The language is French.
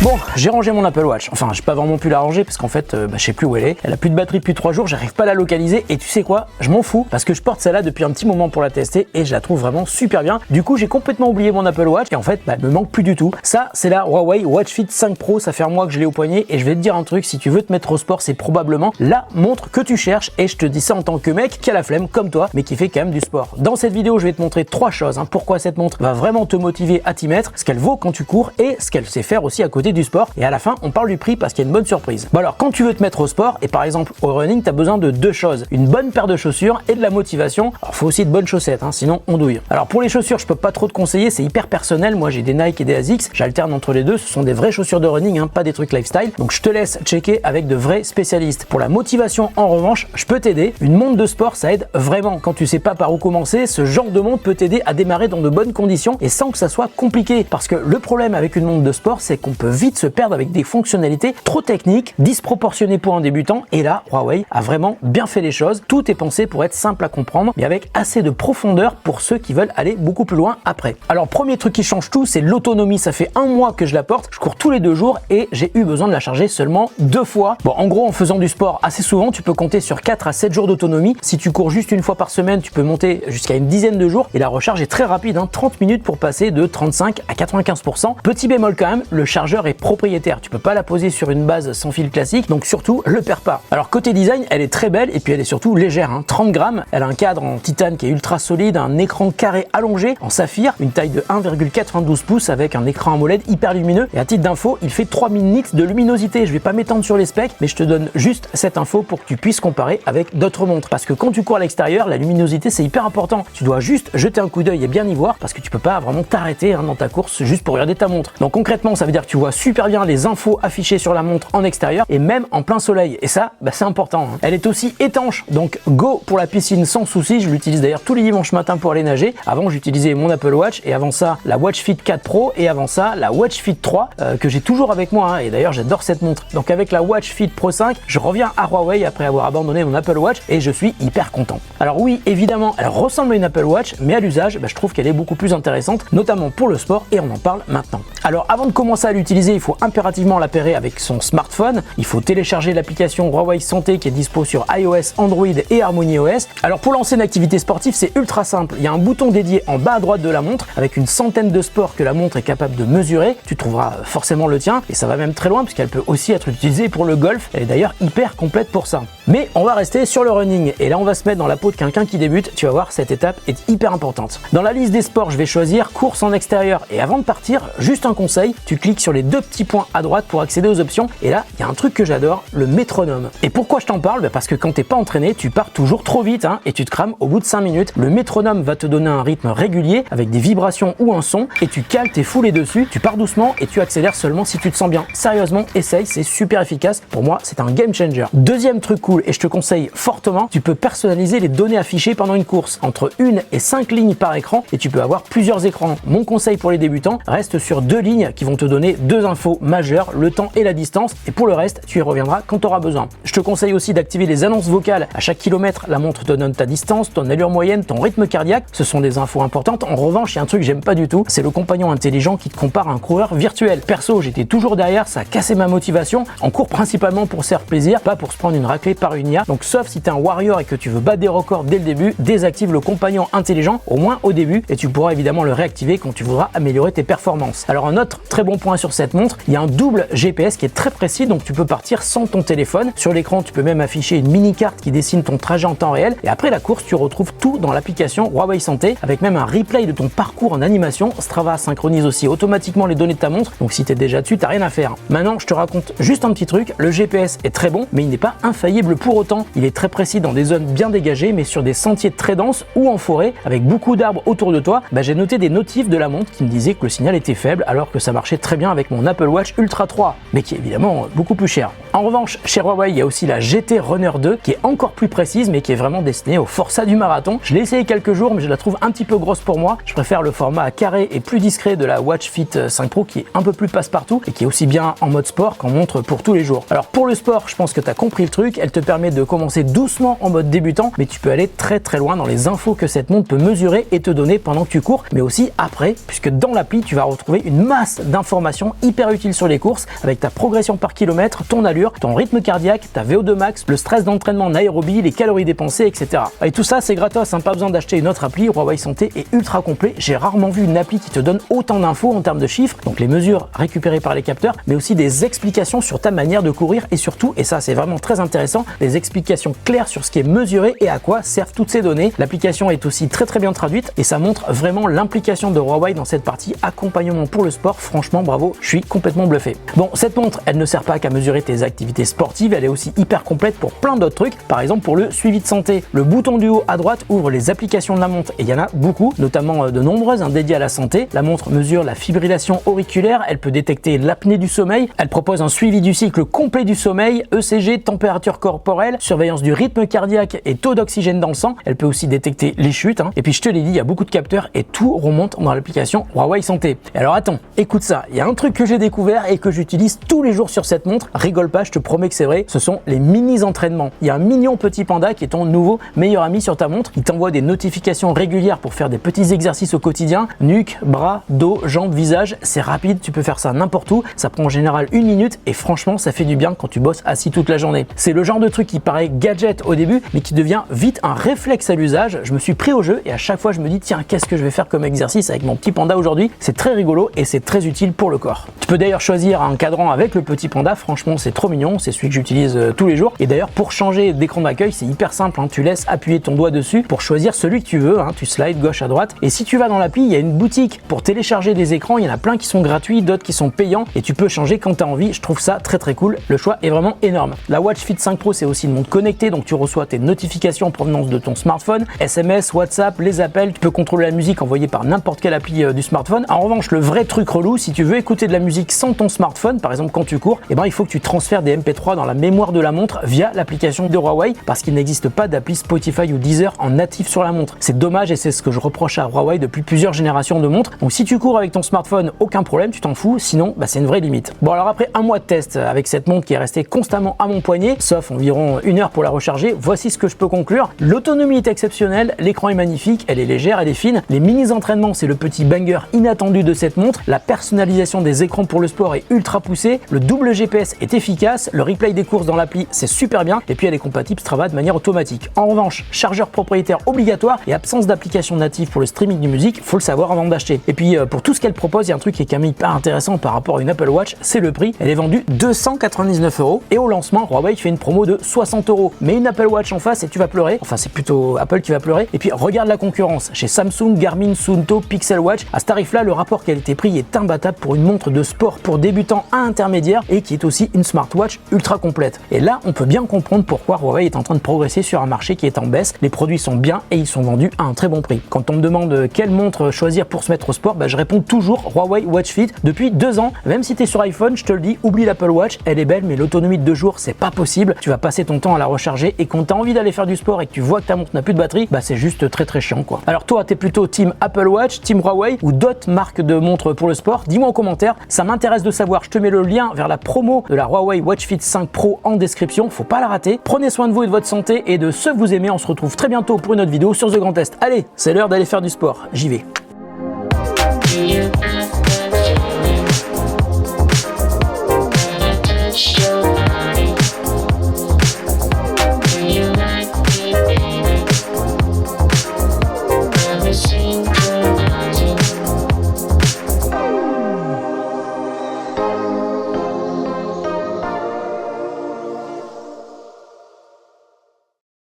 Bon, j'ai rangé mon Apple Watch. Enfin, j'ai pas vraiment pu la ranger parce qu'en fait, je sais plus où elle est. Elle a plus de batterie depuis 3 jours, j'arrive pas à la localiser. Et tu sais quoi? Je m'en fous parce que je porte celle-là depuis un petit moment pour la tester et je la trouve vraiment super bien. Du coup, j'ai complètement oublié mon Apple Watch et en fait, elle me manque plus du tout. Ça, c'est la Huawei Watch Fit 5 Pro. Ça fait un mois que je l'ai au poignet et je vais te dire un truc. Si tu veux te mettre au sport, c'est probablement la montre que tu cherches. Et je te dis ça en tant que mec qui a la flemme comme toi, mais qui fait quand même du sport. Dans cette vidéo, je vais te montrer 3 choses. Pourquoi cette montre va vraiment te motiver à t'y mettre, ce qu'elle vaut quand tu cours et ce qu'elle sait faire aussi à côté du sport. Et à la fin, on parle du prix parce qu'il y a une bonne surprise. Bon alors, quand tu veux te mettre au sport et par exemple au running, tu as besoin de 2 choses. Une bonne paire de chaussures et de la motivation. Alors, faut aussi de bonnes chaussettes, sinon on douille. Alors pour les chaussures, je peux pas trop te conseiller, c'est hyper personnel. Moi, j'ai des Nike et des ASICS. J'alterne entre les deux. Ce sont des vraies chaussures de running, pas des trucs lifestyle. Donc je te laisse checker avec de vrais spécialistes. Pour la motivation, en revanche, je peux t'aider. Une montre de sport, ça aide vraiment. Quand tu sais pas par où commencer, ce genre de montre peut t'aider à démarrer dans de bonnes conditions et sans que ça soit compliqué. Parce que le problème avec une montre de sport, c'est qu'on peut vite se perdre avec des fonctionnalités trop techniques, disproportionnées pour un débutant. Et là, Huawei a vraiment bien fait les choses. Tout est pensé pour être simple à comprendre, mais avec assez de profondeur pour ceux qui veulent aller beaucoup plus loin après. Alors, premier truc qui change tout, c'est l'autonomie. Ça fait un mois que je la porte. Je cours tous les 2 jours et j'ai eu besoin de la charger seulement 2 fois. Bon, en gros, en faisant du sport assez souvent, tu peux compter sur 4 à 7 jours d'autonomie. Si tu cours juste une fois par semaine, tu peux monter jusqu'à une dizaine de jours et la recharge est très rapide, 30 minutes pour passer de 35 à 95%. Petit bémol quand même, le chargeur est propriétaire. Tu peux pas la poser sur une base sans fil classique, donc surtout, le perds pas. Alors côté design, elle est très belle et puis elle est surtout légère, 30 grammes. Elle a un cadre en titane qui est ultra solide, un écran carré allongé en saphir, une taille de 1,92 pouces avec un écran AMOLED hyper lumineux. Et à titre d'info, il fait 3000 nits de luminosité. Je vais pas m'étendre sur les specs, mais je te donne juste cette info pour que tu puisses comparer avec d'autres montres. Parce que quand tu cours à l'extérieur, la luminosité c'est hyper important. Tu dois juste jeter un coup d'œil et bien y voir parce que tu peux pas vraiment t'arrêter dans ta course juste pour regarder ta montre. Donc concrètement, ça veut dire que tu vois super bien les infos affichées sur la montre en extérieur et même en plein soleil. Et ça, c'est important. Elle est aussi étanche, donc go pour la piscine sans souci. Je l'utilise d'ailleurs tous les dimanches matin pour aller nager. Avant, j'utilisais mon Apple Watch et avant ça, la Watch Fit 4 Pro et avant ça, la Watch Fit 3 que j'ai toujours avec moi. Et d'ailleurs, j'adore cette montre. Donc avec la Watch Fit Pro 5, je reviens à Huawei après avoir abandonné mon Apple Watch et je suis hyper content. Alors oui, évidemment, elle ressemble à une Apple Watch, mais à l'usage, je trouve qu'elle est beaucoup plus intéressante, notamment pour le sport et on en parle maintenant. Alors avant de commencer à l'utiliser, il faut impérativement la pairer avec son smartphone. Il faut télécharger l'application Huawei Santé qui est dispo sur iOS, Android et HarmonyOS. Alors pour lancer une activité sportive, c'est ultra simple. Il y a un bouton dédié en bas à droite de la montre avec une centaine de sports que la montre est capable de mesurer. Tu trouveras forcément le tien et ça va même très loin puisqu'elle peut aussi être utilisée pour le golf. Elle est d'ailleurs hyper complète pour ça. Mais on va rester sur le running et là on va se mettre dans la peau de quelqu'un qui débute. Tu vas voir, cette étape est hyper importante. Dans la liste des sports, je vais choisir course en extérieur et avant de partir, juste un conseil, tu cliques sur les 2 petits points à droite pour accéder aux options et là, il y a un truc que j'adore, le métronome. Et pourquoi je t'en parle? Parce que quand t'es pas entraîné, tu pars toujours trop vite et tu te crames au bout de 5 minutes. Le métronome va te donner un rythme régulier avec des vibrations ou un son et tu cales tes foulées dessus, tu pars doucement et tu accélères seulement si tu te sens bien. Sérieusement, essaye, c'est super efficace. Pour moi, c'est un game changer. Deuxième truc cool et je te conseille fortement, tu peux personnaliser les données affichées pendant une course entre 1 et 5 lignes par écran et tu peux avoir plusieurs écrans. Mon conseil pour les débutants, reste sur 2 lignes qui vont te donner 2 infos majeures, le temps et la distance et pour le reste, tu y reviendras quand tu auras besoin. Je te conseille aussi d'activer les annonces vocales. À chaque kilomètre, la montre te donne ta distance, ton allure moyenne, ton rythme cardiaque. Ce sont des infos importantes. En revanche, il y a un truc que j'aime pas du tout, c'est le compagnon intelligent qui te compare à un coureur virtuel. Perso, j'étais toujours derrière, ça a cassé ma motivation. On court principalement pour se faire plaisir, pas pour se prendre une raclée par une IA. Donc sauf si tu es un warrior et que tu veux battre des records dès le début, désactive le compagnon intelligent, au moins au début, et tu pourras évidemment le réactiver quand tu voudras améliorer tes performances. Alors un autre très bon point sur cette montre, il y a un double GPS qui est très précis, donc tu peux partir sans ton téléphone. Sur l'écran, tu peux même afficher une mini carte qui dessine ton trajet en temps réel et après la course, tu retrouves tout dans l'application Huawei Santé avec même un replay de ton parcours en animation. Strava synchronise aussi automatiquement les données de ta montre, donc si tu es déjà dessus, t'as rien à faire. Maintenant, je te raconte juste un petit truc, le GPS est très bon, mais il n'est pas infaillible pour autant. Il est très précis dans des zones bien dégagées, mais sur des sentiers très denses ou en forêt avec beaucoup d'arbres autour de toi, j'ai noté des notifs de la montre qui me disaient que le signal était faible alors que ça marchait très bien avec mon Apple Watch Ultra 3, mais qui est évidemment beaucoup plus cher. En revanche, chez Huawei, il y a aussi la GT Runner 2 qui est encore plus précise, mais qui est vraiment destinée au forçat du marathon. Je l'ai essayé quelques jours, mais je la trouve un petit peu grosse pour moi. Je préfère le format carré et plus discret de la Watch Fit 5 Pro qui est un peu plus passe-partout et qui est aussi bien en mode sport qu'en montre pour tous les jours. Alors pour le sport, je pense que tu as compris le truc. Elle te permet de commencer doucement en mode débutant, mais tu peux aller très très loin dans les infos que cette montre peut mesurer et te donner pendant que tu cours, mais aussi après, puisque dans l'appli, tu vas retrouver une masse d'informations hyper hyper utile sur les courses avec ta progression par kilomètre, ton allure, ton rythme cardiaque, ta VO2 max, le stress d'entraînement en aérobie, les calories dépensées, etc. Et tout ça c'est gratos, hein, pas besoin d'acheter une autre appli. Huawei Santé est ultra complet. J'ai rarement vu une appli qui te donne autant d'infos en termes de chiffres, donc les mesures récupérées par les capteurs, mais aussi des explications sur ta manière de courir et surtout, et ça c'est vraiment très intéressant, des explications claires sur ce qui est mesuré et à quoi servent toutes ces données. L'application est aussi très bien traduite et ça montre vraiment l'implication de Huawei dans cette partie accompagnement pour le sport. Franchement bravo, je suis complètement bluffé. Bon, cette montre elle ne sert pas qu'à mesurer tes activités sportives, elle est aussi hyper complète pour plein d'autres trucs, par exemple pour le suivi de santé. Le bouton du haut à droite ouvre les applications de la montre et il y en a beaucoup, notamment de nombreuses dédiées à la santé. La montre mesure la fibrillation auriculaire, elle peut détecter l'apnée du sommeil, elle propose un suivi du cycle complet du sommeil, ECG, température corporelle, surveillance du rythme cardiaque et taux d'oxygène dans le sang. Elle peut aussi détecter les chutes, hein. Et puis je te l'ai dit, il y a beaucoup de capteurs et tout remonte dans l'application Huawei Santé. Et alors attends, écoute ça, il y a un truc que j'ai découvert et que j'utilise tous les jours sur cette montre, rigole pas, je te promets que c'est vrai, ce sont les mini-entraînements. Il y a un mignon petit panda qui est ton nouveau meilleur ami sur ta montre, il t'envoie des notifications régulières pour faire des petits exercices au quotidien, nuque, bras, dos, jambes, visage, c'est rapide, tu peux faire ça n'importe où, ça prend en général 1 minute et franchement ça fait du bien quand tu bosses assis toute la journée. C'est le genre de truc qui paraît gadget au début mais qui devient vite un réflexe à l'usage. Je me suis pris au jeu et à chaque fois je me dis tiens, qu'est-ce que je vais faire comme exercice avec mon petit panda aujourd'hui. C'est très rigolo et c'est très utile pour le corps. Tu peux d'ailleurs choisir un cadran avec le petit panda, franchement c'est trop mignon, c'est celui que j'utilise tous les jours. Et d'ailleurs pour changer d'écran d'accueil c'est hyper simple, hein. Tu laisses appuyer ton doigt dessus pour choisir celui que tu veux, hein. Tu slides gauche à droite et si tu vas dans l'appli il y a une boutique pour télécharger des écrans, il y en a plein qui sont gratuits, d'autres qui sont payants et tu peux changer quand tu as envie. Je trouve ça très cool, le choix est vraiment énorme. La Watch Fit 5 Pro c'est aussi une montre connectée, donc tu reçois tes notifications en provenance de ton smartphone, SMS, WhatsApp, les appels, tu peux contrôler la musique envoyée par n'importe quelle appli du smartphone. En revanche, le vrai truc relou, si tu veux écouter de la musique sans ton smartphone, par exemple quand tu cours, eh ben, il faut que tu transfères des MP3 dans la mémoire de la montre via l'application de Huawei parce qu'il n'existe pas d'appli Spotify ou Deezer en natif sur la montre. C'est dommage et c'est ce que je reproche à Huawei depuis plusieurs générations de montres. Donc si tu cours avec ton smartphone, aucun problème, tu t'en fous, sinon bah, c'est une vraie limite. Bon alors après un mois de test avec cette montre qui est restée constamment à mon poignet, sauf environ 1 heure pour la recharger, voici ce que je peux conclure. L'autonomie est exceptionnelle, l'écran est magnifique, elle est légère, elle est fine. Les mini-entraînements, c'est le petit banger inattendu de cette montre. La personnalisation des écrans pour le sport est ultra poussée. Le double GPS est efficace. Le replay des courses dans l'appli, c'est super bien. Et puis elle est compatible Strava de manière automatique. En revanche, chargeur propriétaire obligatoire et absence d'application native pour le streaming de musique, faut le savoir avant d'acheter. Et puis pour tout ce qu'elle propose, il y a un truc qui est quand même hyper intéressant par rapport à une Apple Watch, c'est le prix. Elle est vendue 299 € et au lancement, Huawei fait une promo de 60 €. Mais une Apple Watch en face et tu vas pleurer. Enfin, c'est plutôt Apple qui va pleurer. Et puis regarde la concurrence. Chez Samsung, Garmin, Suunto, Pixel Watch, à ce tarif-là, le rapport qualité-prix est imbattable pour une montre de sport pour débutants à intermédiaire et qui est aussi une smartwatch ultra complète. Et là, on peut bien comprendre pourquoi Huawei est en train de progresser sur un marché qui est en baisse. Les produits sont bien et ils sont vendus à un très bon prix. Quand on me demande quelle montre choisir pour se mettre au sport, bah, je réponds toujours Huawei Watch Fit depuis 2 ans. Même si tu es sur iPhone, je te le dis, oublie l'Apple Watch, elle est belle, mais l'autonomie de 2 jours, c'est pas possible. Tu vas passer ton temps à la recharger et quand tu as envie d'aller faire du sport et que tu vois que ta montre n'a plus de batterie, bah c'est juste très chiant quoi. Alors toi, t'es plutôt team Apple Watch, team Huawei ou d'autres marques de montres pour le sport? Dis-moi en commentaire, ça m'intéresse de savoir. Je te mets le lien vers la promo de la Huawei Watch Fit 5 Pro en description, faut pas la rater. Prenez soin de vous et de votre santé et de ceux que vous aimez. On se retrouve très bientôt pour une autre vidéo sur The Grand Test. Allez, c'est l'heure d'aller faire du sport, j'y vais.